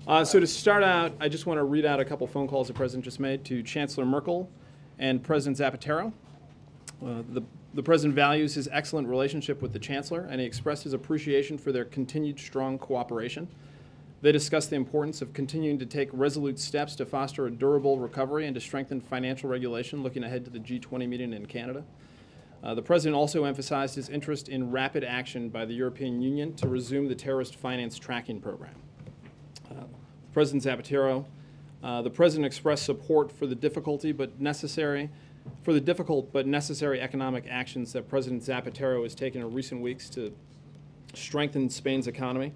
So to start out, I just want to read out a couple phone calls the President just made to Chancellor Merkel and President Zapatero. The President values his excellent relationship with the Chancellor, and he expressed his appreciation for their continued strong cooperation. They discussed the importance of continuing to take resolute steps to foster a durable recovery and to strengthen financial regulation looking ahead to the G20 meeting in Canada. The President also emphasized his interest in rapid action by the European Union to resume the terrorist finance tracking program. President Zapatero, the President expressed support for the difficult but necessary economic actions that President Zapatero has taken in recent weeks to strengthen Spain's economy.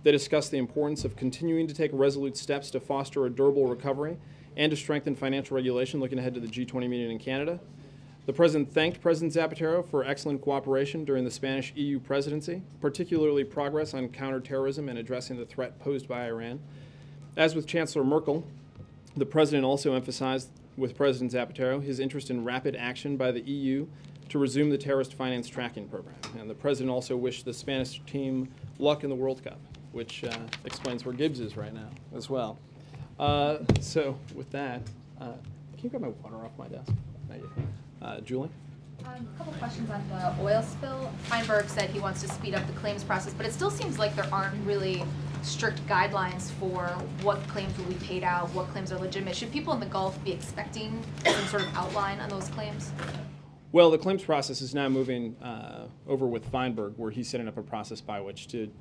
They discussed the importance of continuing to take resolute steps to foster a durable recovery and to strengthen financial regulation looking ahead to the G20 meeting in Canada. The President thanked President Zapatero for excellent cooperation during the Spanish EU presidency, particularly progress on counterterrorism and addressing the threat posed by Iran. As with Chancellor Merkel, the President also emphasized with President Zapatero his interest in rapid action by the EU to resume the terrorist finance tracking program. And the President also wished the Spanish team luck in the World Cup, which explains where Gibbs is right now as well. So with that, can you grab my water off my desk? Thank you. Julie? A couple questions on the oil spill. Feinberg said he wants to speed up the claims process, but it still seems like there aren't really strict guidelines for what claims will be paid out, what claims are legitimate. Should people in the Gulf be expecting some sort of outline on those claims? Well, the claims process is now moving over with Feinberg, where he's setting up a process by which to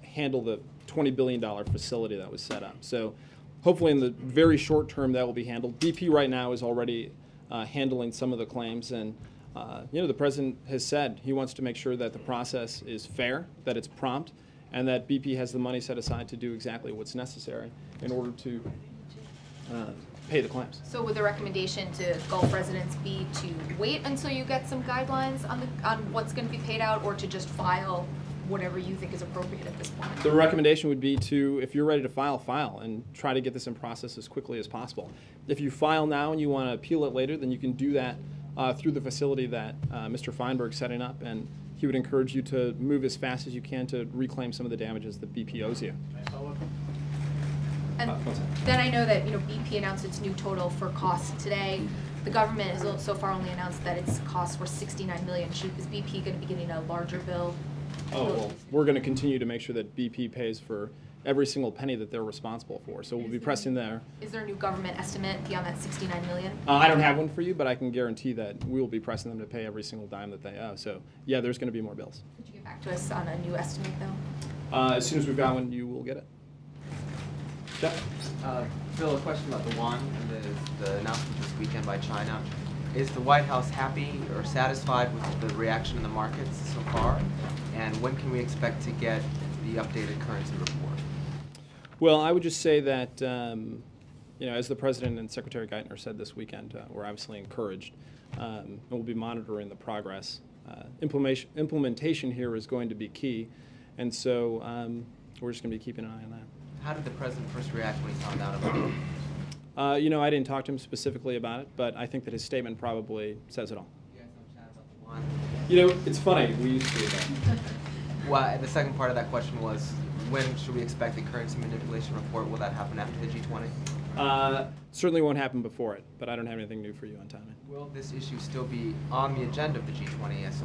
handle the $20 billion facility that was set up. So hopefully in the very short term that will be handled. BP right now is already handling some of the claims, and the President has said he wants to make sure that the process is fair, that it's prompt, and that BP has the money set aside to do exactly what's necessary in order to pay the claims. So would the recommendation to Gulf residents be to wait until you get some guidelines on what's going to be paid out, or to just file whatever you think is appropriate at this point? The recommendation would be to, if you're ready to file, and try to get this in process as quickly as possible. If you file now and you want to appeal it later, then you can do that through the facility that Mr. Feinberg's setting up, and he would encourage you to move as fast as you can to reclaim some of the damages that BP owes you. And then I know that BP announced its new total for costs today. The government has so far only announced that its costs were $69 million. Is BP going to be getting a larger bill? Oh, well, we're going to continue to make sure that BP pays for every single penny that they're responsible for. So we'll be pressing there. Is there a new government estimate beyond that $69 million? I don't have one for you, but I can guarantee that we will be pressing them to pay every single dime that they owe. So, yeah, there's going to be more bills. Could you get back to us on a new estimate, though? As soon as we've got one, you will get it. Jeff? Bill, a question about the yuan and the announcement this weekend by China. Is the White House happy or satisfied with the reaction in the markets so far? And when can we expect to get the updated currency report? Well, I would just say that, as the President and Secretary Geithner said this weekend, we're obviously encouraged, and we'll be monitoring the progress. Implementation here is going to be key, and so we're just going to be keeping an eye on that. How did the President first react when he found out about it? I didn't talk to him specifically about it, but I think that his statement probably says it all. You guys don't chat about the yuan? It's funny. We used to do that. Well, the second part of that question was, when should we expect the currency manipulation report? Will that happen after the G20? Certainly won't happen before it, but I don't have anything new for you on timing. Will this issue still be on the agenda of the G20, as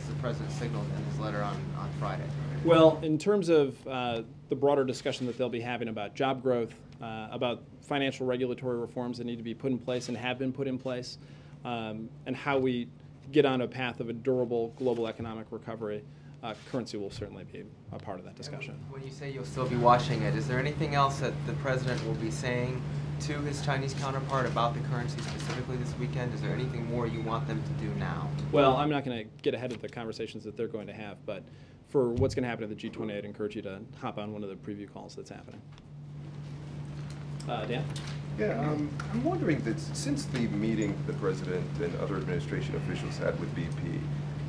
the President signaled in his letter on Friday? Well, in terms of the broader discussion that they'll be having about job growth, about financial regulatory reforms that need to be put in place and have been put in place, and how we get on a path of a durable global economic recovery, currency will certainly be a part of that discussion. When you say you'll still be watching it, is there anything else that the President will be saying to his Chinese counterpart about the currency specifically this weekend? Is there anything more you want them to do now? Well, I'm not going to get ahead of the conversations that they're going to have, but for what's going to happen at the G20, I'd encourage you to hop on one of the preview calls that's happening. Dan? Yeah, I'm wondering that since the meeting the President and other administration officials had with BP,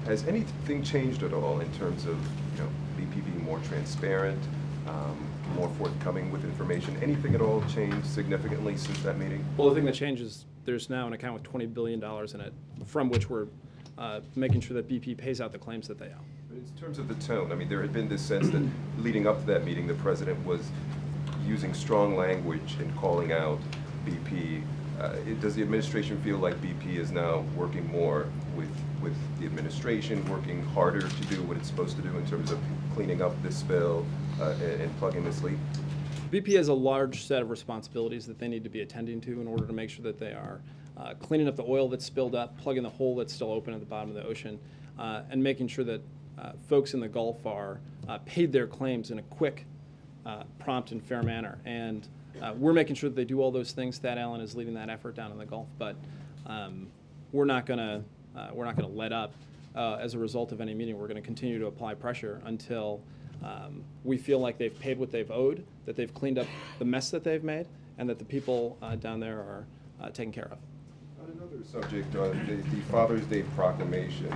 has anything changed at all in terms of BP being more transparent, more forthcoming with information? Anything at all changed significantly since that meeting? Well, the thing that changes, there's now an account with $20 billion in it, from which we're making sure that BP pays out the claims that they owe. But in terms of the tone, I mean, there had been this sense that leading up to that meeting, the President was using strong language and calling out BP. Does the administration feel like BP is now working more with the administration, working harder to do what it's supposed to do in terms of cleaning up this spill and plugging this leak? BP has a large set of responsibilities that they need to be attending to in order to make sure that they are cleaning up the oil that's spilled up, plugging the hole that's still open at the bottom of the ocean, and making sure that folks in the Gulf are paid their claims in a quick, prompt, and fair manner. And we're making sure that they do all those things. Thad Allen is leading that effort down in the Gulf, but we're not going to let up as a result of any meeting. We're going to continue to apply pressure until we feel like they've paid what they've owed, that they've cleaned up the mess that they've made, and that the people down there are taken care of. On another subject, the Father's Day proclamation,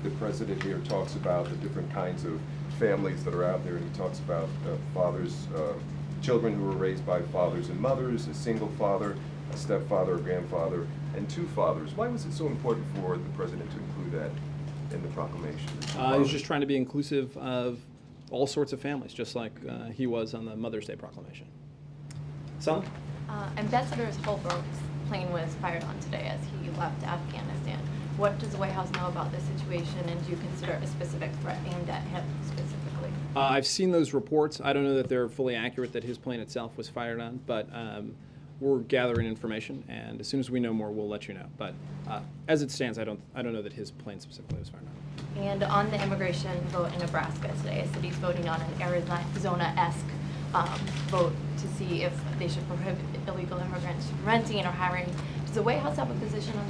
the president here talks about the different kinds of families that are out there, and he talks about fathers, children who were raised by fathers and mothers, a single father, a stepfather, a grandfather, and two fathers. Why was it so important for the president to include that in the proclamation? He was just trying to be inclusive of all sorts of families, just like he was on the Mother's Day proclamation. Sal? Ambassador Holbrook's plane was fired on today as he left Afghanistan. What does the White House know about this situation, and do you consider a specific threat aimed at him specifically? I've seen those reports. I don't know that they're fully accurate that his plane itself was fired on, but we're gathering information, and as soon as we know more, we'll let you know. But as it stands, I don't know that his plane specifically was fired on. And on the immigration vote in Nebraska today, a city's voting on an Arizona-esque vote to see if they should prohibit illegal immigrants from renting or hiring. Does the White House have a position on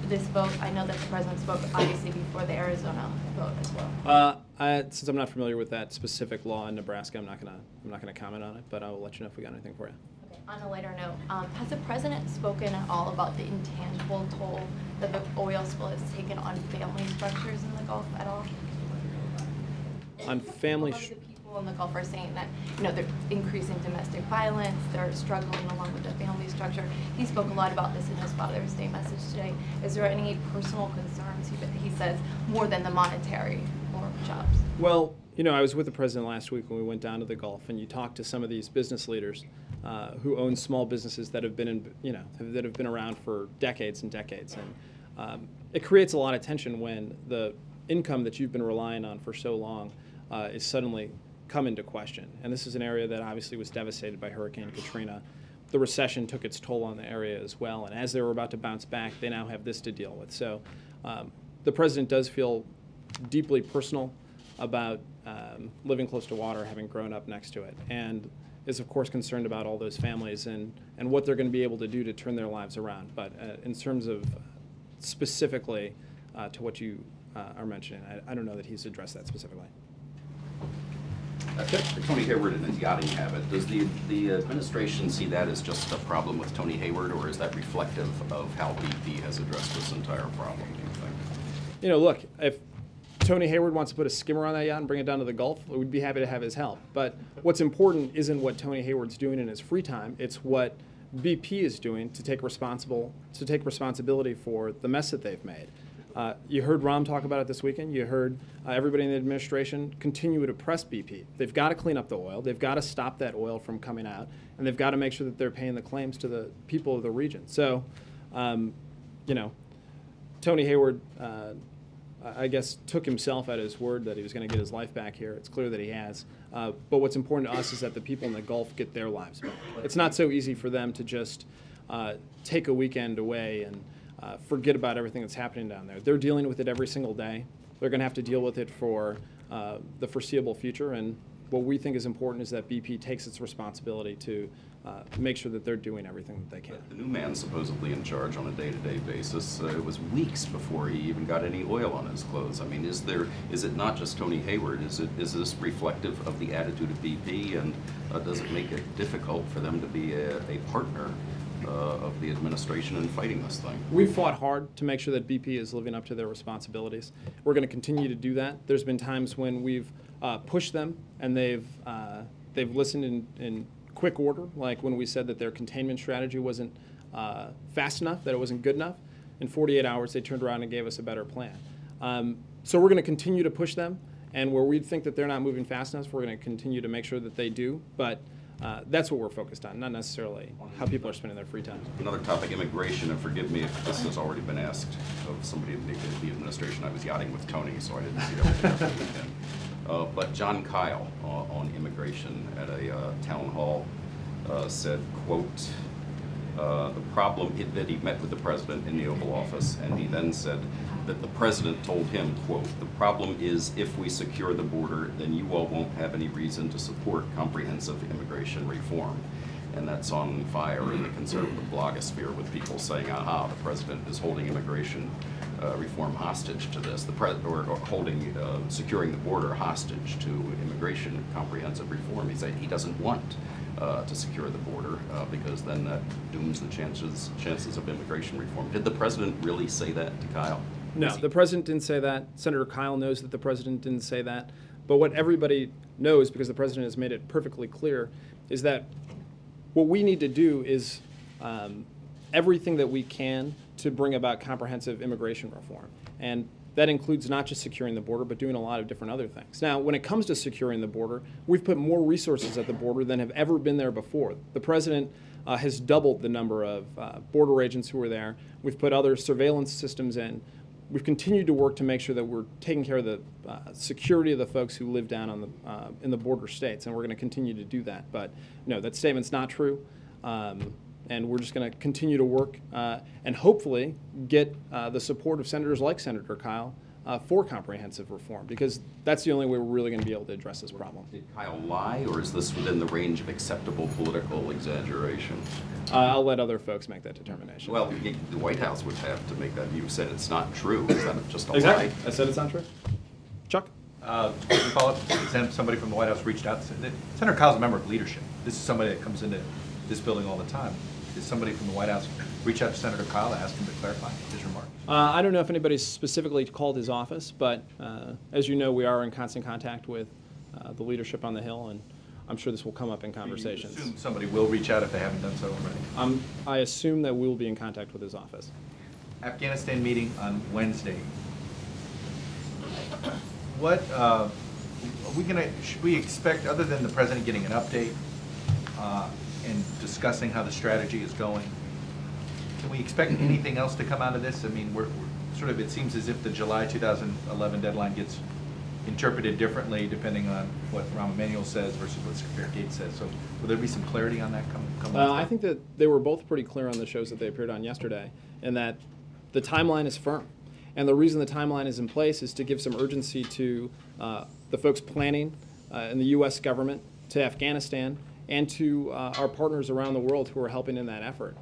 this vote? I know that the president spoke obviously before the Arizona vote as well. Since I'm not familiar with that specific law in Nebraska, I'm not gonna comment on it. But I will let you know if we got anything for you. Okay. On a lighter note, has the president spoken at all about the intangible toll that the oil spill has taken on family structures in the Gulf at all? On family. People in the Gulf are saying that they're increasing domestic violence, they're struggling along with the family structure. He spoke a lot about this in his Father's Day message today. Is there any personal concerns, he says, more than the monetary or jobs? Well, I was with the president last week when we went down to the Gulf, and you talk to some of these business leaders who own small businesses that have been that have been around for decades and decades, and it creates a lot of tension when the income that you've been relying on for so long is suddenly come into question. And this is an area that obviously was devastated by Hurricane Katrina. The recession took its toll on the area as well, and as they were about to bounce back, they now have this to deal with. So the president does feel deeply personal about living close to water, having grown up next to it, and is of course concerned about all those families and what they're going to be able to do to turn their lives around. But in terms of specifically to what you are mentioning, I don't know that he's addressed that specifically. Tony Hayward and his yachting habit, does the administration see that as just a problem with Tony Hayward, or is that reflective of how BP has addressed this entire problem, do you think? Look, if Tony Hayward wants to put a skimmer on that yacht and bring it down to the Gulf, we'd be happy to have his help. But what's important isn't what Tony Hayward's doing in his free time, it's what BP is doing to take responsibility for the mess that they've made. You heard Ram talk about it this weekend. You heard everybody in the administration continue to press BP. They've got to clean up the oil. They've got to stop that oil from coming out, and they've got to make sure that they're paying the claims to the people of the region. So, Tony Hayward, I guess, took himself at his word that he was going to get his life back here. It's clear that he has. But what's important to us is that the people in the Gulf get their lives back. It's not so easy for them to just take a weekend away and forget about everything that's happening down there. They're dealing with it every single day. They're going to have to deal with it for the foreseeable future. And what we think is important is that BP takes its responsibility to make sure that they're doing everything that they can. The new man supposedly in charge on a day-to-day basis, it was weeks before he even got any oil on his clothes. I mean, is it not just Tony Hayward? Is this reflective of the attitude of BP, and does it make it difficult for them to be a partner of the administration in fighting this thing? We've fought hard to make sure that BP is living up to their responsibilities. We're going to continue to do that. There's been times when we've pushed them, and they've listened in quick order, like when we said that their containment strategy wasn't fast enough, that it wasn't good enough. In 48 hours, they turned around and gave us a better plan. So we're going to continue to push them, and where we think that they're not moving fast enough, we're going to continue to make sure that they do. But That's what we're focused on, not necessarily how people are spending their free time. Another topic, immigration, and forgive me if this has already been asked of somebody in the administration. I was yachting with Tony, so I didn't see everything over the weekend. But John Kyle on immigration at a town hall said, quote, the problem that he met with the president in the Oval Office, and he then said that the president told him, quote, the problem is if we secure the border, then you all won't have any reason to support comprehensive immigration reform. And that's on fire in the conservative blogosphere with people saying, aha, the president is holding immigration reform hostage to this, or holding, securing the border hostage to immigration comprehensive reform. He said he doesn't want to secure the border because then that dooms the chances of immigration reform. Did the president really say that to Kyle? No, the president didn't say that. Senator Kyle knows that the president didn't say that. But what everybody knows, because the president has made it perfectly clear, is that what we need to do is everything that we can to bring about comprehensive immigration reform. And that includes not just securing the border, but doing a lot of different other things. Now, when it comes to securing the border, we've put more resources at the border than have ever been there before. The president has doubled the number of border agents who are there. We've put other surveillance systems in. We've continued to work to make sure that we're taking care of the security of the folks who live down on the in the border states, and we're going to continue to do that. But no, that statement's not true, and we're just going to continue to work and hopefully get the support of senators like Senator Kyle for comprehensive reform, because that's the only way we're really going to be able to address this problem. Did Kyle lie, or is this within the range of acceptable political exaggeration? I'll let other folks make that determination. Well, the White House would have to make that. You said it's not true. Is that just a Exactly. lie? I said it's not true. Chuck? We call it, somebody from the White House reached out and said, Senator Kyle's a member of leadership. This is somebody that comes into this building all the time. Did somebody from the White House reach out to Senator Kyle to ask him to clarify his remarks? I don't know if anybody's specifically called his office, but as you know, we are in constant contact with the leadership on the Hill, and I'm sure this will come up in conversations. You assume somebody will reach out if they haven't done so already? I assume that we will be in contact with his office. Afghanistan meeting on Wednesday. What should we expect, other than the president getting an update and discussing how the strategy is going? Can we expect anything else to come out of this? I mean, we're sort of, it seems as if the July 2011 deadline gets interpreted differently depending on what Rahm Emanuel says versus what Secretary Gates says. So will there be some clarity on that come I think that they were both pretty clear on the shows that they appeared on yesterday, and that the timeline is firm. And the reason the timeline is in place is to give some urgency to the folks planning in the U.S. government, to Afghanistan, and to our partners around the world who are helping in that effort.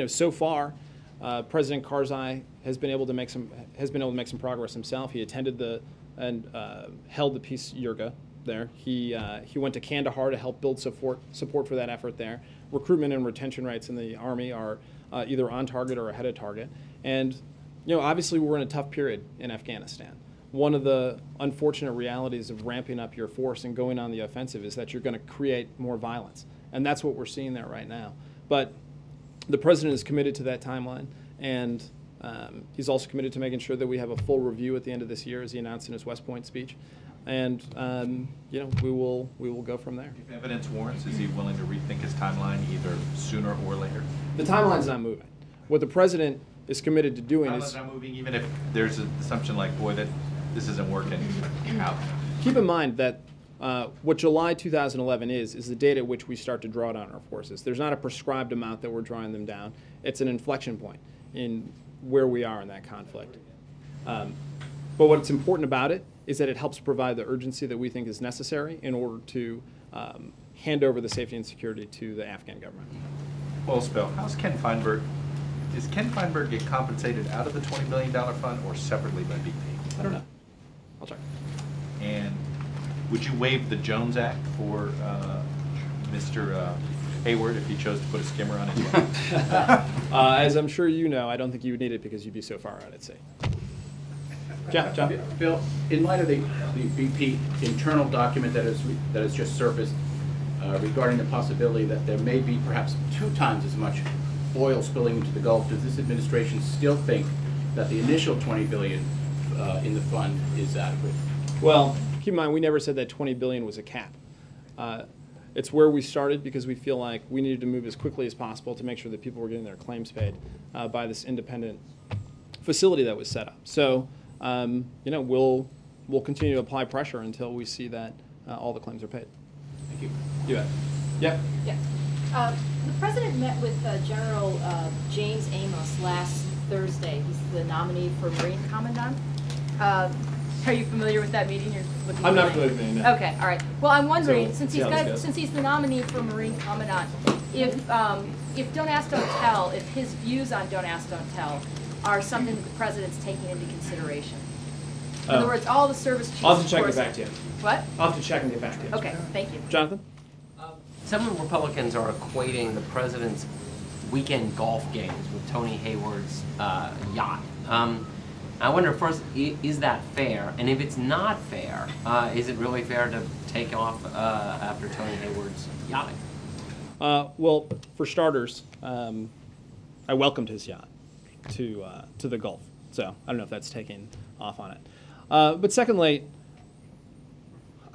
So far, President Karzai has been able to make some progress himself. He attended and held the Peace Yurga there. He went to Kandahar to help build support for that effort there. Recruitment and retention rates in the Army are either on target or ahead of target. And obviously we're in a tough period in Afghanistan. One of the unfortunate realities of ramping up your force and going on the offensive is that you're going to create more violence. And that's what we're seeing there right now. But the president is committed to that timeline, and he's also committed to making sure that we have a full review at the end of this year, as he announced in his West Point speech. And we will go from there. If evidence warrants, is he willing to rethink his timeline either sooner or later? The timeline's not moving. What the president is committed to doing is not moving, even if there's an assumption like, boy, that this isn't working out. Keep in mind that what July 2011 is the date at which we start to draw down our forces. There's not a prescribed amount that we're drawing them down. It's an inflection point in where we are in that conflict. But what's important about it is that it helps provide the urgency that we think is necessary in order to hand over the safety and security to the Afghan government. Well, Spill, how's Ken Feinberg? Does Ken Feinberg get compensated out of the $20 billion fund or separately by BP? I don't know. I'll check. And would you waive the Jones Act for Mr. Hayward if he chose to put a skimmer on his well? As I'm sure you know, I don't think you would need it because you'd be so far out at sea. Jeff. Bill, in light of the BP internal document that has just surfaced regarding the possibility that there may be perhaps 2 times as much oil spilling into the Gulf, does this administration still think that the initial $20 billion in the fund is adequate? Well, keep in mind, we never said that $20 billion was a cap. It's where we started because we feel like we needed to move as quickly as possible to make sure that people were getting their claims paid by this independent facility that was set up. So, we'll continue to apply pressure until we see that all the claims are paid. Thank you. You bet. Yep. Yeah. The president met with General James Amos last Thursday. He's the nominee for Marine Commandant. Are you familiar with that meeting? I'm not familiar with the meeting, no. Okay, all right. Well, I'm wondering, So, since he's the nominee for Marine Commandant, if Don't Ask, Don't Tell, if his views on Don't Ask, Don't Tell are something that the president's taking into consideration. In other words, all the service chiefs. I'll have to check and of get course- back to you. What? I'll have to check and get back to you. Okay, thank you. Jonathan? Some Republicans are equating the president's weekend golf games with Tony Hayward's yacht. I wonder, first, is that fair? And if it's not fair, is it really fair to take off after Tony Hayward's yachting? Well, for starters, I welcomed his yacht to the Gulf. So I don't know if that's taking off on it. But secondly,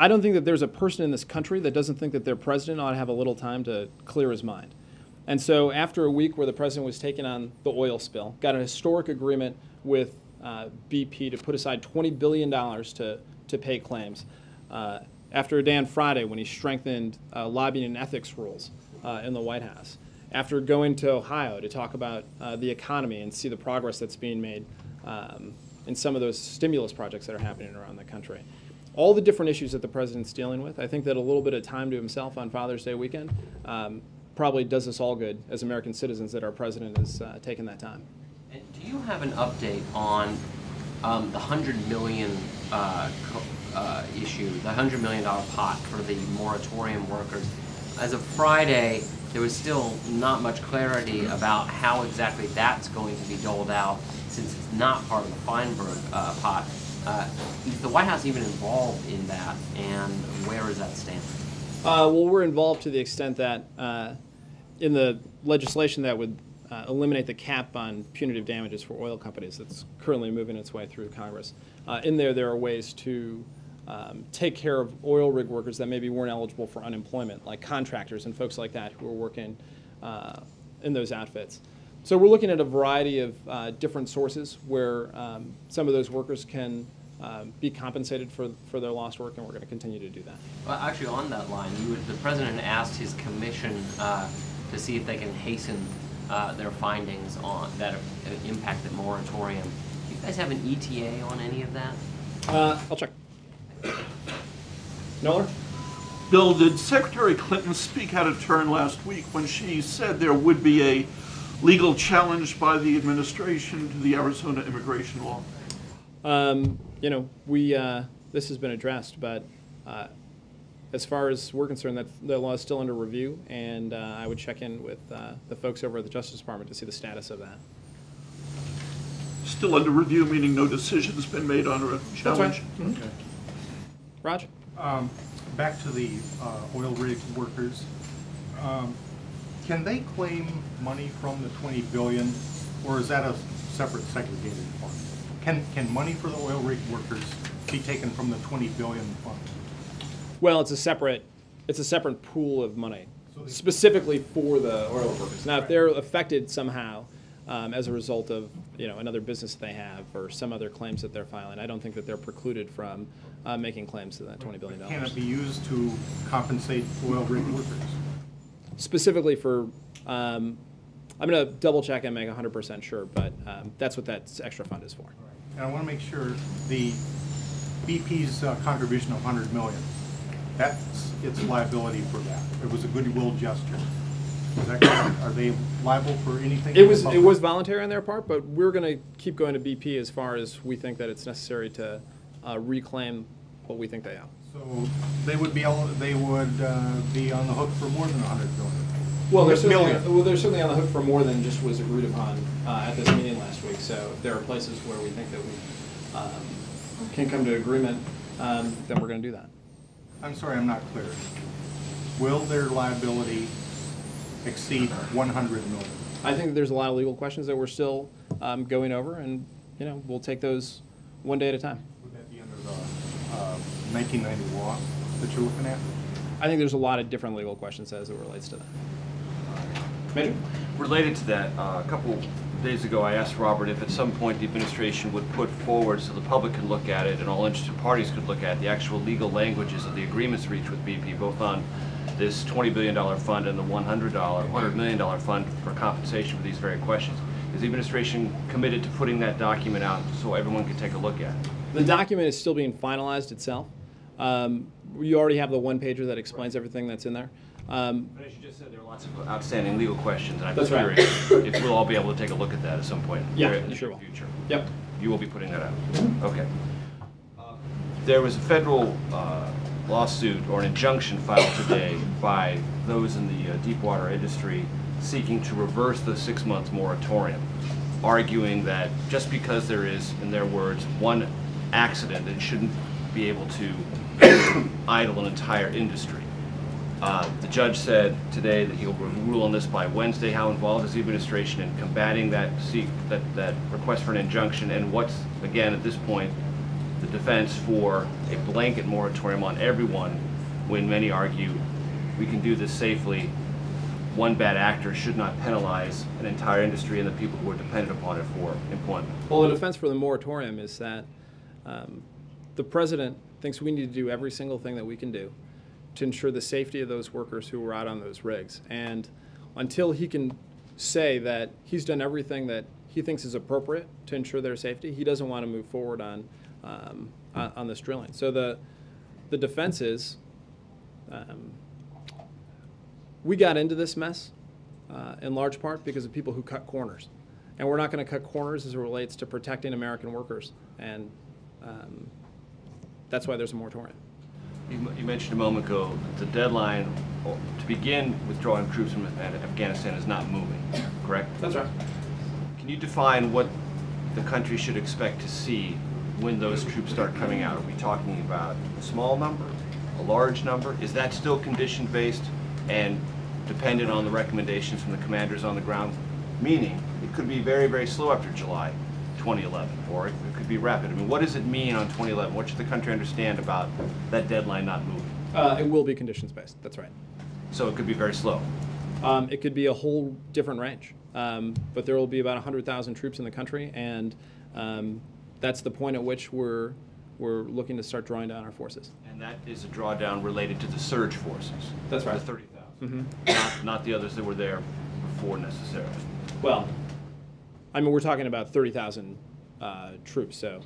I don't think that there's a person in this country that doesn't think that their president ought to have a little time to clear his mind. And so after a week where the president was taking on the oil spill, got a historic agreement with BP to put aside $20 billion to pay claims. After a day on Friday when he strengthened lobbying and ethics rules in the White House. After going to Ohio to talk about the economy and see the progress that's being made in some of those stimulus projects that are happening around the country. All the different issues that the president's dealing with, I think that a little bit of time to himself on Father's Day weekend probably does us all good as American citizens that our president has taken that time. And do you have an update on the $100 million issue, the $100 million pot for the moratorium workers? As of Friday, there was still not much clarity about how exactly that's going to be doled out, since it's not part of the Feinberg pot. Is the White House even involved in that, and where does that stand? Well, we're involved to the extent that in the legislation that would eliminate the cap on punitive damages for oil companies that's currently moving its way through Congress. In there are ways to take care of oil rig workers that maybe weren't eligible for unemployment, like contractors and folks like that who are working in those outfits. So we're looking at a variety of different sources where some of those workers can be compensated for their lost work, and we're going to continue to do that. Well, actually, on that line, the president asked his commission to see if they can hasten their findings on that impact the moratorium. Do you guys have an ETA on any of that? I'll check. Noller? Bill, did Secretary Clinton speak out of turn last week when she said there would be a legal challenge by the administration to the Arizona immigration law? This has been addressed, but as far as we're concerned, the law is still under review, and I would check in with the folks over at the Justice Department to see the status of that. Still under review, meaning no decision's been made on a challenge? Mm-hmm. Okay. Raj? Back to the oil rig workers. Can they claim money from the $20 billion, or is that a separate segregated fund? Can money for the oil rig workers be taken from the $20 billion fund? Well, it's a separate pool of money, specifically for the oil workers. Now, if they're affected somehow as a result of another business they have or some other claims that they're filing, I don't think that they're precluded from making claims to that $20 billion. Can it be used to compensate oil rig workers? Specifically for, I'm going to double check and make 100% sure, but that's what that extra fund is for. Right. And I want to make sure the BP's contribution of $100 million, that's its liability for that. It was a goodwill gesture. Is that correct? Are they liable for anything? It was voluntary on their part, but we're going to keep going to BP as far as we think that it's necessary to reclaim what we think they owe. So they would be on the hook for more than $100 billion. Well, they're certainly on the hook for more than just was agreed upon at this meeting last week. So if there are places where we think that we can come to agreement, then we're going to do that. I'm sorry, I'm not clear. Will their liability exceed $100 million? I think that there's a lot of legal questions that we're still going over, and we'll take those one day at a time. Would that be under the 1990 law that you're looking at? I think there's a lot of different legal questions as it relates to that. Major? Related to that, a couple days ago I asked Robert if at some point the administration would put forward so the public could look at it and all interested parties could look at the actual legal languages of the agreements reached with BP, both on this $20 billion fund and the $100 million fund for compensation for these very questions. Is the administration committed to putting that document out so everyone can take a look at it? The document is still being finalized itself. You already have the one-pager that explains everything that's in there. But as you just said, there are lots of outstanding legal questions, and I'm That's right. curious if we'll all be able to take a look at that at some point in the sure will. future. Yep. You will be putting that out? Okay. There was a federal lawsuit or an injunction filed today by those in the deepwater industry seeking to reverse the 6-month moratorium, arguing that just because there is, in their words, one accident, it shouldn't be able to idle an entire industry. The judge said today that he'll rule on this by Wednesday. How involved is the administration in combating that request for an injunction, and what's, again, at this point, the defense for a blanket moratorium on everyone when many argue we can do this safely? One bad actor should not penalize an entire industry and the people who are dependent upon it for employment. Well, the defense for the moratorium is that the president thinks we need to do every single thing that we can do to ensure the safety of those workers who were out on those rigs. And until he can say that he's done everything that he thinks is appropriate to ensure their safety, he doesn't want to move forward on this drilling. So the defense is we got into this mess in large part because of people who cut corners. And we're not going to cut corners as it relates to protecting American workers. And that's why there's a moratorium. You mentioned a moment ago that the deadline to begin withdrawing troops from Afghanistan is not moving, correct? That's right. Can you define what the country should expect to see when those troops start coming out? Are we talking about a small number, a large number? Is that still condition-based and dependent on the recommendations from the commanders on the ground? Meaning, it could be very, very slow after July 2011, or it could be rapid. I mean, what does it mean on 2011? What should the country understand about that deadline not moving? It will be conditions-based, that's right. So it could be very slow? It could be a whole different range. But there will be about 100,000 troops in the country, and that's the point at which we're looking to start drawing down our forces. And that is a drawdown related to the surge forces? That's right. The 30,000? Not the others that were there before necessarily? Well, I mean, we're talking about 30,000 troops, so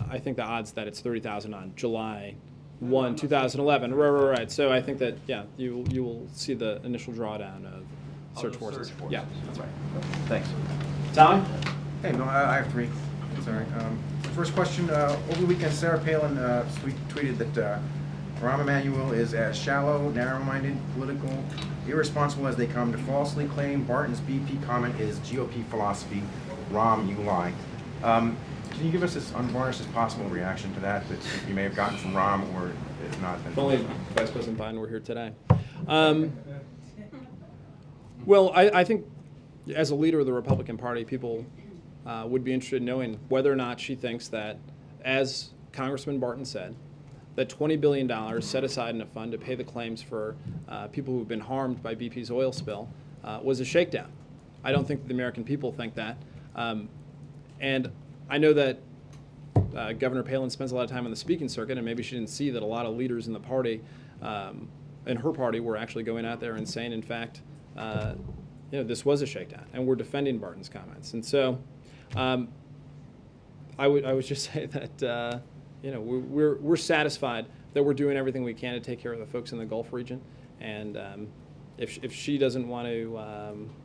I think the odds that it's 30,000 on July 1, 2011, right. So I think that, yeah, you will see the initial drawdown of surge forces. Yeah, that's right. Thanks. Tommy? Hey, no, I have three. Sorry. First question, over the weekend, Sarah Palin tweeted that Rahm Emanuel is as shallow, narrow-minded, political, irresponsible as they come to falsely claim Barton's BP comment is GOP philosophy. Rahm, you lie. Can you give us as unvarnished as possible reaction to that you may have gotten from Rahm, or if not, then... If only Vice President Biden were here today. Well, I think as a leader of the Republican Party, people would be interested in knowing whether or not she thinks that, as Congressman Burton said, that $20 billion set aside in a fund to pay the claims for people who have been harmed by BP's oil spill was a shakedown. I don't think the American people think that. And I know that Governor Palin spends a lot of time on the speaking circuit, and maybe she didn't see that a lot of leaders in the party, in her party, were actually going out there and saying, in fact, this was a shakedown, and we're defending Barton's comments. And so I would just say that we're satisfied that we're doing everything we can to take care of the folks in the Gulf region. And if she doesn't want to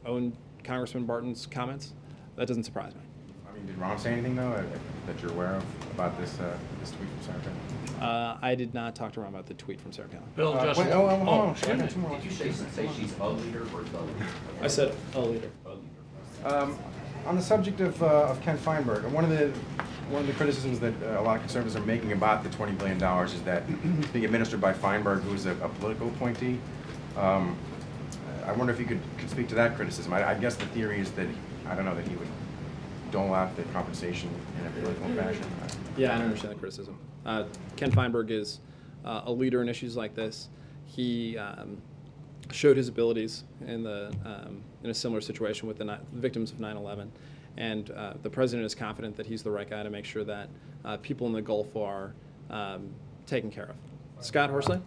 own Congressman Barton's comments, that doesn't surprise me. I mean, did Rahm say anything, though, that you're aware of about this tweet from Sarah Palin? I did not talk to Rahm about the tweet from Sarah Palin. Bill, just... Wait, hold on. Did you say she's a leader or the leader? I said a leader. On the subject of Ken Feinberg, one of the criticisms that a lot of conservatives are making about the $20 billion is that it's being administered by Feinberg, who's a political appointee. I wonder if you could speak to that criticism. I guess the theory is that, that he would dole out the compensation in a political fashion. Yeah, I don't understand the criticism. Ken Feinberg is a leader in issues like this. he showed his abilities in a similar situation with the victims of 9/11, and the president is confident that he's the right guy to make sure that people in the Gulf are taken care of. Scott Horsley?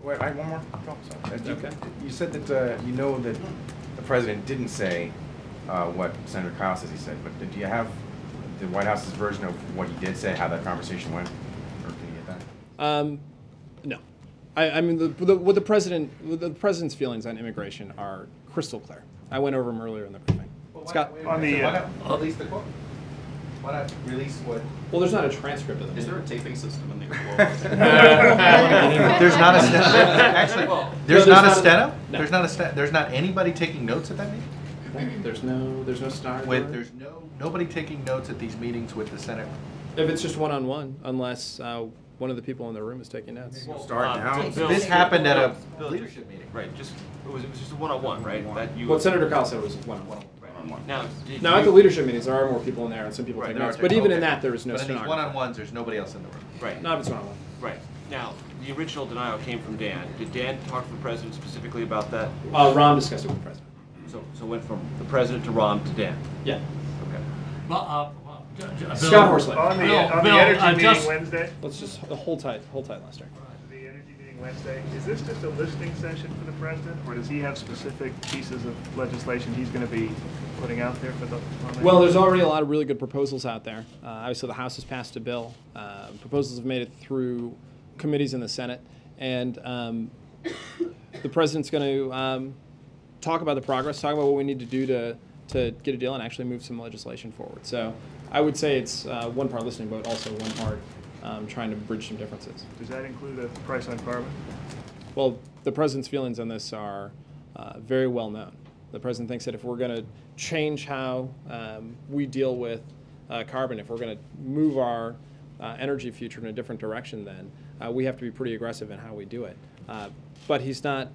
Wait, I have one more. Oh, sorry. Okay. You said that you know that the president didn't say what Senator Kyle says he said, but do you have the White House's version of what he did say, how that conversation went, or can you get that? No. I mean, the president's feelings on immigration are crystal clear. I went over them earlier in the briefing. Scott? Why not release the quote? Why not release what? Well, there's not a transcript of them. Is there a taping system in the Oval There's not a steno. Actually, there's not a steno. No. There's not anybody taking notes at that meeting. There's no style. There's nobody taking notes at these meetings with the Senate. If it's just one-on-one, unless one of the people in the room is taking notes. Start now. This happened at a leadership meeting. Right, it was just a one-on-one, right? That you. What Senator Kyle said was one-on-one. Now, Now, at the leadership meetings, there are more people in there, and some people take notes. But even in that, there is no But in these stenographer. one-on-ones, there's nobody else in the room. right. Not if it's one-on-one. Right. Now, the original denial came from Dan. Did Dan talk to the president specifically about that? Ron discussed it with the president. So it went from the president to Rom to Dan. Yeah. Okay. Scott Horsley. On the Bill, energy meeting just- Wednesday, Let's just hold tight, Lester. the energy meeting Wednesday, is this just a listening session for the president, or does he have specific pieces of legislation he's going to be putting out there for the comment? Well, there's already a lot of really good proposals out there. Obviously, the House has passed a bill. Proposals have made it through committees in the Senate, and the president's going to talk about the progress, talk about what we need to do to get a deal and actually move some legislation forward. So I would say it's one part listening, but also one part trying to bridge some differences. Does that include a price on carbon? Well, the president's feelings on this are very well known. The president thinks that if we're going to change how we deal with carbon, if we're going to move our energy future in a different direction, then we have to be pretty aggressive in how we do it. But he's not.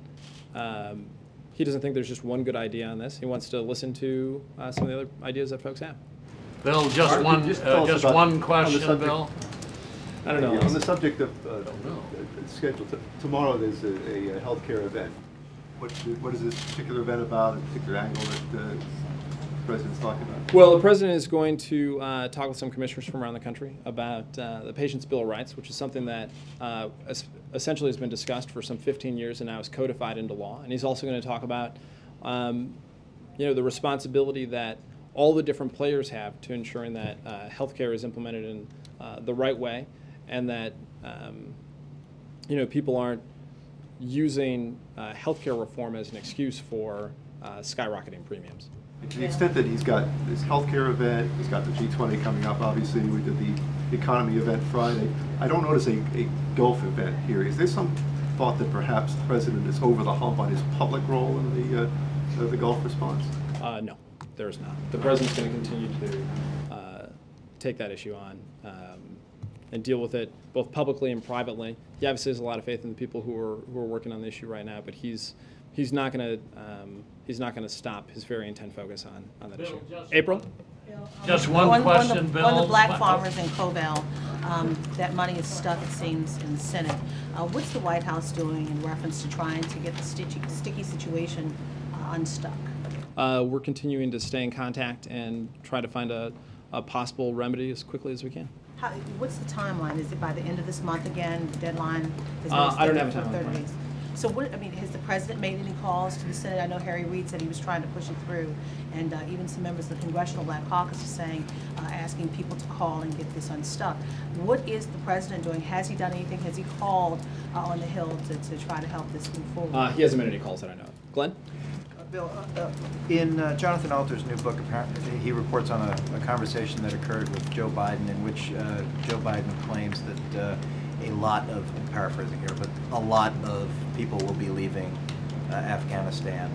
He doesn't think there's just one good idea on this. He wants to listen to some of the other ideas that folks have. Bill, just one question, Bill. I don't know. On the subject of schedule, tomorrow there's a healthcare event. What is this particular event about, a particular angle that the president's talking about? Well, the president is going to talk with some commissioners from around the country about the Patient's Bill of Rights, which is something that essentially has been discussed for some 15 years and now is codified into law. And he's also going to talk about the responsibility that all the different players have to ensuring that healthcare is implemented in the right way, and that people aren't using healthcare reform as an excuse for skyrocketing premiums. To the extent that he's got this healthcare event, he's got the G20 coming up, obviously, we did the economy event Friday. I don't notice a Gulf event here. Is there some thought that perhaps the president is over the hump on his public role in the Gulf response? No, there's not. The president's going to continue to take that issue on and deal with it both publicly and privately. He obviously has a lot of faith in the people who are working on the issue right now, but he's not going to stop his very intent focus on that issue. April? Just one question, Bill. On the black farmers in Covell, that money is stuck, it seems, in the Senate. What's the White House doing in reference to trying to get the sticky situation unstuck? We're continuing to stay in contact and try to find a possible remedy as quickly as we can. What's the timeline? Is it by the end of this month again, the deadline? I don't have a timeline. 30 days. So has the president made any calls to the Senate? I know Harry Reid said he was trying to push it through, and even some members of the Congressional Black Caucus are saying, asking people to call and get this unstuck. What is the president doing? Has he done anything? Has he called on the Hill to try to help this move forward? He hasn't made any calls that I know of. Glenn? Bill, in Jonathan Alter's new book, he reports on a conversation that occurred with Joe Biden, in which Joe Biden claims that a lot of, I'm paraphrasing here, but a lot of people will be leaving Afghanistan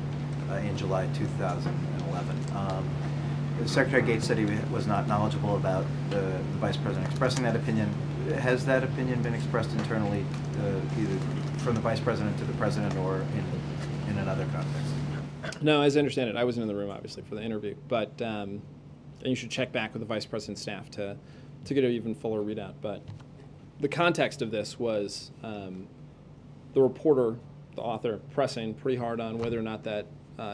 in July 2011. Secretary Gates said he was not knowledgeable about the Vice President expressing that opinion. Has that opinion been expressed internally, either from the Vice President to the President or in another context? No, as I understand it, I wasn't in the room, obviously, for the interview, but and you should check back with the Vice President's staff to get an even fuller readout. But the context of this was the reporter the author, pressing pretty hard on whether or not that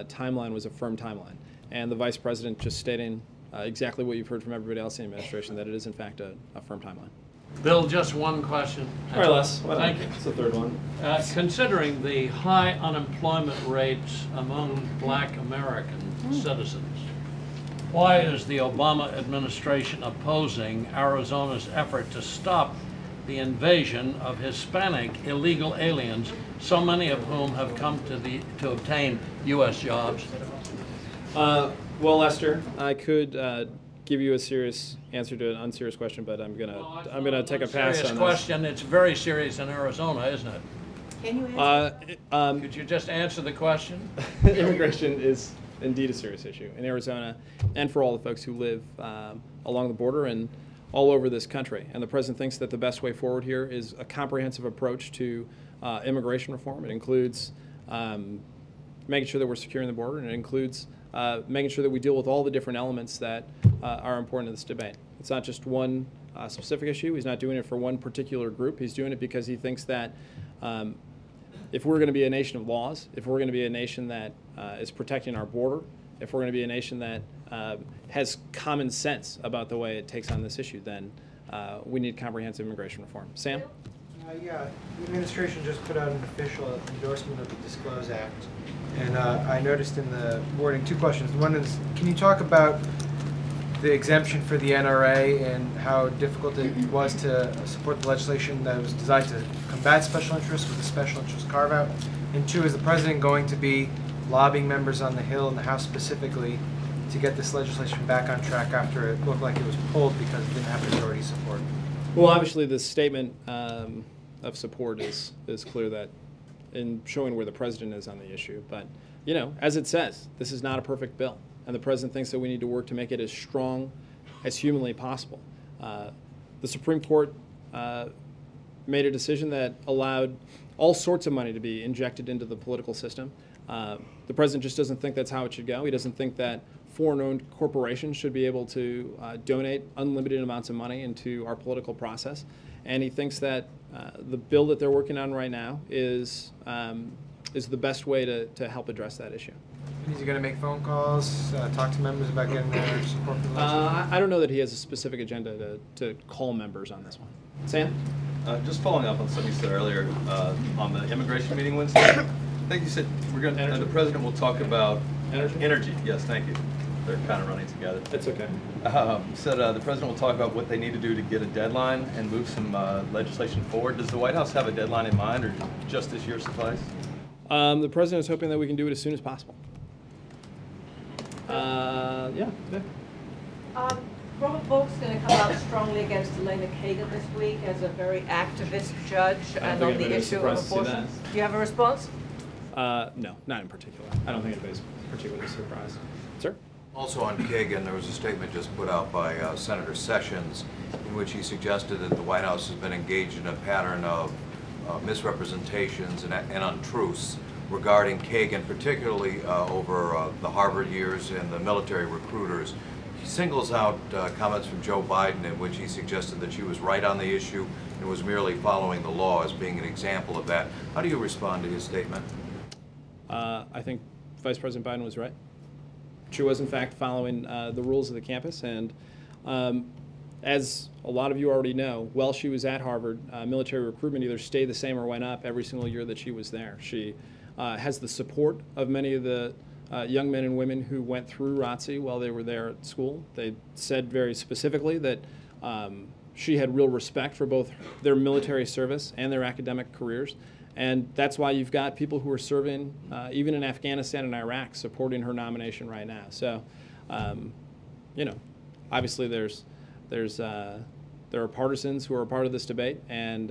timeline was a firm timeline. And the Vice President just stating exactly what you've heard from everybody else in the administration, that it is in fact a firm timeline. Bill, just one question. All right, Les. Thank you. It's the third one. Considering the high unemployment rates among black American citizens, why is the Obama administration opposing Arizona's effort to stop the invasion of Hispanic illegal aliens, so many of whom have come to obtain U.S. jobs? Well, Lester, I could give you a serious answer to an unserious question, but I'm gonna take a pass on this. Question. It's very serious in Arizona, isn't it? Can you answer? Could you just answer the question? Immigration is indeed a serious issue in Arizona, and for all the folks who live along the border and all over this country. And the President thinks that the best way forward here is a comprehensive approach to immigration reform. It includes making sure that we're securing the border, and it includes making sure that we deal with all the different elements that are important in this debate. It's not just one specific issue. He's not doing it for one particular group. He's doing it because he thinks that if we're going to be a nation of laws, if we're going to be a nation that is protecting our border, if we're going to be a nation that has common sense about the way it takes on this issue, then we need comprehensive immigration reform. Sam? Yeah, the administration just put out an official endorsement of the Disclose Act. And I noticed in the wording two questions. One is, can you talk about the exemption for the NRA and how difficult it was to support the legislation that was designed to combat special interests with a special interest carve-out? And two, is the President going to be lobbying members on the Hill and the House specifically to get this legislation back on track after it looked like it was pulled because it didn't have majority support? Well, obviously the statement of support is clear that in showing where the President is on the issue. But, you know, as it says, this is not a perfect bill. And the President thinks that we need to work to make it as strong as humanly possible. The Supreme Court made a decision that allowed all sorts of money to be injected into the political system. The President just doesn't think that's how it should go. He doesn't think that foreign-owned corporations should be able to donate unlimited amounts of money into our political process. And he thinks that the bill that they're working on right now is the best way to help address that issue. Is he going to make phone calls, talk to members about getting their support for the legislation? I don't know that he has a specific agenda to call members on this one. Sam? Just following up on something you said earlier on the immigration meeting Wednesday. I think you said the President will talk about energy. Yes, thank you. They're kind of running together. That's okay. Said the President will talk about what they need to do to get a deadline and move some legislation forward. Does the White House have a deadline in mind, or just this year suffice? The President is hoping that we can do it as soon as possible. Yeah. Robert Volk's going to come out strongly against Elena Kagan this week as a very activist judge and on the issue of abortion. Do you have a response? No, not in particular. I don't think anybody's particularly surprised. Sir? Also on Kagan, there was a statement just put out by Senator Sessions in which he suggested that the White House has been engaged in a pattern of misrepresentations and untruths regarding Kagan, particularly over the Harvard years and the military recruiters. He singles out comments from Joe Biden in which he suggested that she was right on the issue and was merely following the law as being an example of that. How do you respond to his statement? I think Vice President Biden was right. She was, in fact, following the rules of the campus. And as a lot of you already know, while she was at Harvard, military recruitment either stayed the same or went up every single year that she was there. She has the support of many of the young men and women who went through ROTC while they were there at school. They said very specifically that she had real respect for both their military service and their academic careers. And that's why you've got people who are serving, even in Afghanistan and Iraq, supporting her nomination right now. So, you know, obviously there are partisans who are a part of this debate, and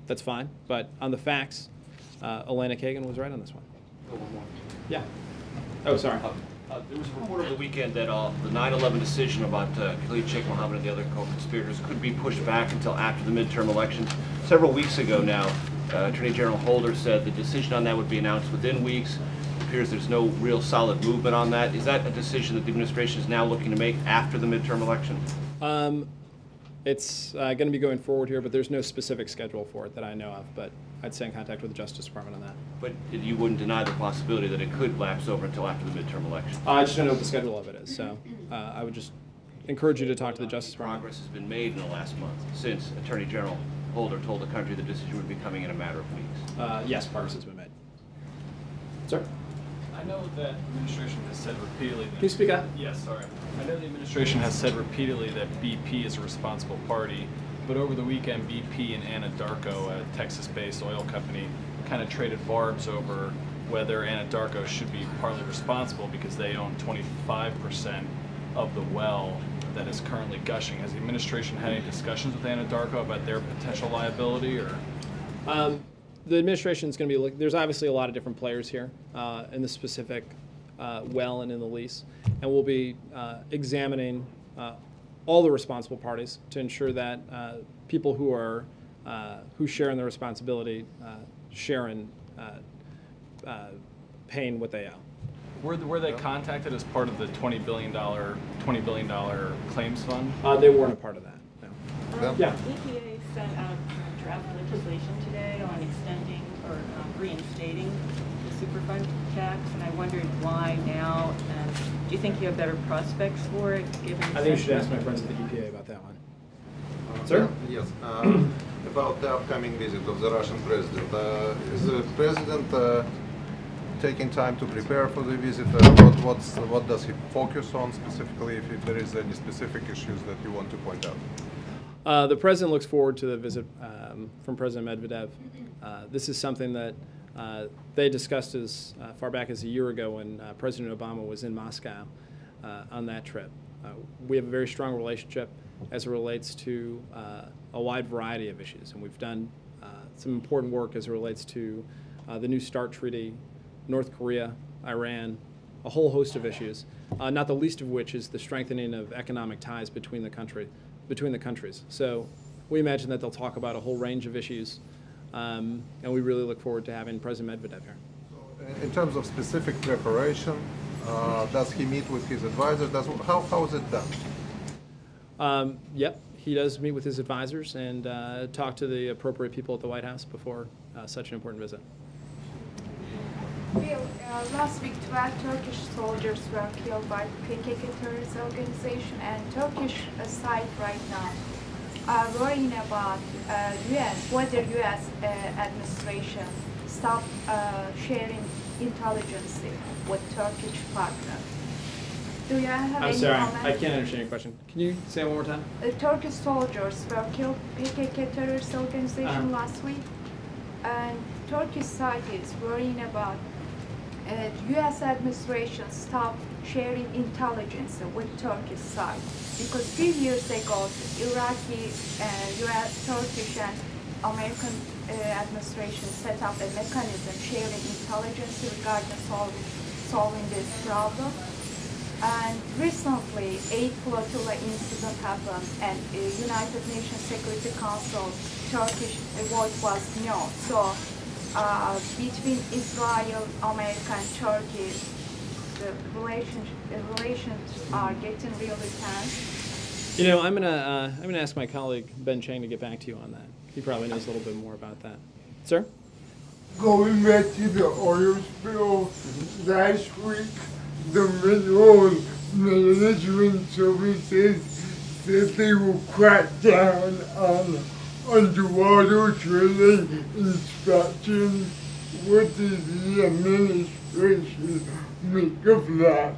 that's fine. But on the facts, Elena Kagan was right on this one. Yeah. Oh, sorry. There was a report over the weekend that the 9/11 decision about Khalid Sheikh Mohammed and the other co-conspirators could be pushed back until after the midterm elections. Several weeks ago now, Attorney General Holder said the decision on that would be announced within weeks. It appears there's no real solid movement on that. Is that a decision that the administration is now looking to make after the midterm election? It's going to be going forward here, but there's no specific schedule for it that I know of. But I'd stay in contact with the Justice Department on that. But you wouldn't deny the possibility that it could lapse over until after the midterm election? I just don't know what the schedule of it is, so I would just encourage you to talk to the Justice Department. Progress has been made in the last month since Attorney General Holder told the country the decision would be coming in a matter of weeks. Yes, progress has been made. Sir? I know that the administration has said repeatedly that... Can you speak up? Yes, sorry. I know the administration has said repeatedly that BP is a responsible party, but over the weekend, BP and Anadarko, a Texas-based oil company, kind of traded barbs over whether Anadarko should be partly responsible because they own 25% of the well that is currently gushing. Has the administration had any discussions with Anadarko about their potential liability, or? The administration is going to be there's obviously a lot of different players here in the specific well and in the lease, and we'll be examining all the responsible parties to ensure that people who are who share in the responsibility share in paying what they owe. Were they contacted as part of the $20 billion claims fund? They weren't a part of that. No. Yeah. EPA sent out draft legislation today on extending or reinstating the Superfund tax, and I wondered why now. And do you think you have better prospects for it, given? I think you should ask my friends at the EPA about that one. Sir? Yes. About the upcoming visit of the Russian president. Is the president taking time to prepare for the visit? What does he focus on specifically, if there is any specific issues that you want to point out? The president looks forward to the visit from President Medvedev. This is something that they discussed as far back as a year ago when President Obama was in Moscow on that trip. We have a very strong relationship as it relates to a wide variety of issues, and we've done some important work as it relates to the New START Treaty, North Korea, Iran, a whole host of issues, not the least of which is the strengthening of economic ties between the countries. So we imagine that they'll talk about a whole range of issues, and we really look forward to having President Medvedev here. In terms of specific preparation, does he meet with his advisors? How is it done? Yep, he does meet with his advisors and talk to the appropriate people at the White House before such an important visit. Bill, last week 12 Turkish soldiers were killed by PKK terrorist organization, and Turkish side right now are worrying about whether U.S. administration stop sharing intelligence with Turkish partners. Do you have I'm any sorry, comment? I can't understand your question. Can you say it one more time? Turkish soldiers were killed PKK terrorist organization last week, and Turkish side is worrying about U.S. administration stop sharing intelligence with Turkish side, because a few years ago, Iraqi, U.S., Turkish, and American administration set up a mechanism sharing intelligence regarding solving this problem. And recently, 8 flotilla incident happened, and United Nations Security Council Turkish vote was no. So between Israel, America, and Turkey, the relations are getting really tense. You know, I'm gonna ask my colleague Ben Chang to get back to you on that. He probably knows a little bit more about that. Sir? Going back to the oil spill last week, the Mineral Management Services said they will crack down on underwater drilling inspections. What does the administration make of that?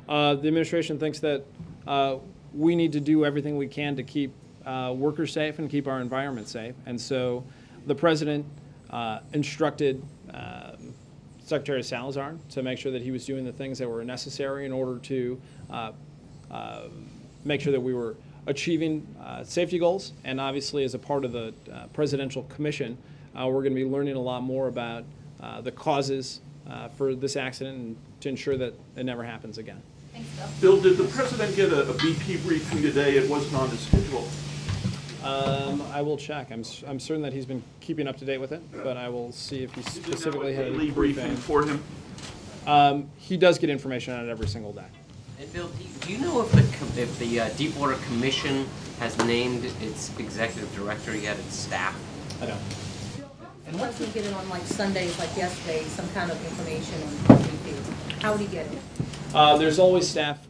The administration thinks that we need to do everything we can to keep workers safe and keep our environment safe. And so the president instructed Secretary Salazar to make sure that he was doing the things that were necessary in order to make sure that we were achieving safety goals. And obviously, as a part of the Presidential Commission, we're going to be learning a lot more about the causes for this accident and to ensure that it never happens again. Thanks, Bill. Bill, did the president get a BP briefing today? It wasn't on his schedule. I will check. I'm certain that he's been keeping up to date with it, but I will see if he specifically had a daily briefing for him. He does get information on it every single day. And Bill, do you know if the Deepwater Commission has named its executive director yet, its staff? I don't. the president get it on like Sundays, like yesterday, some kind of information on BP? How would he get it? There's always staff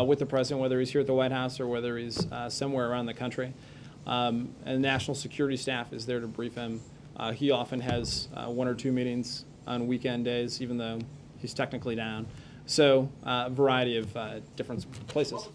with the president, whether he's here at the White House or whether he's somewhere around the country. And national security staff is there to brief him. He often has 1 or 2 meetings on weekend days, even though he's technically down. So a variety of different places.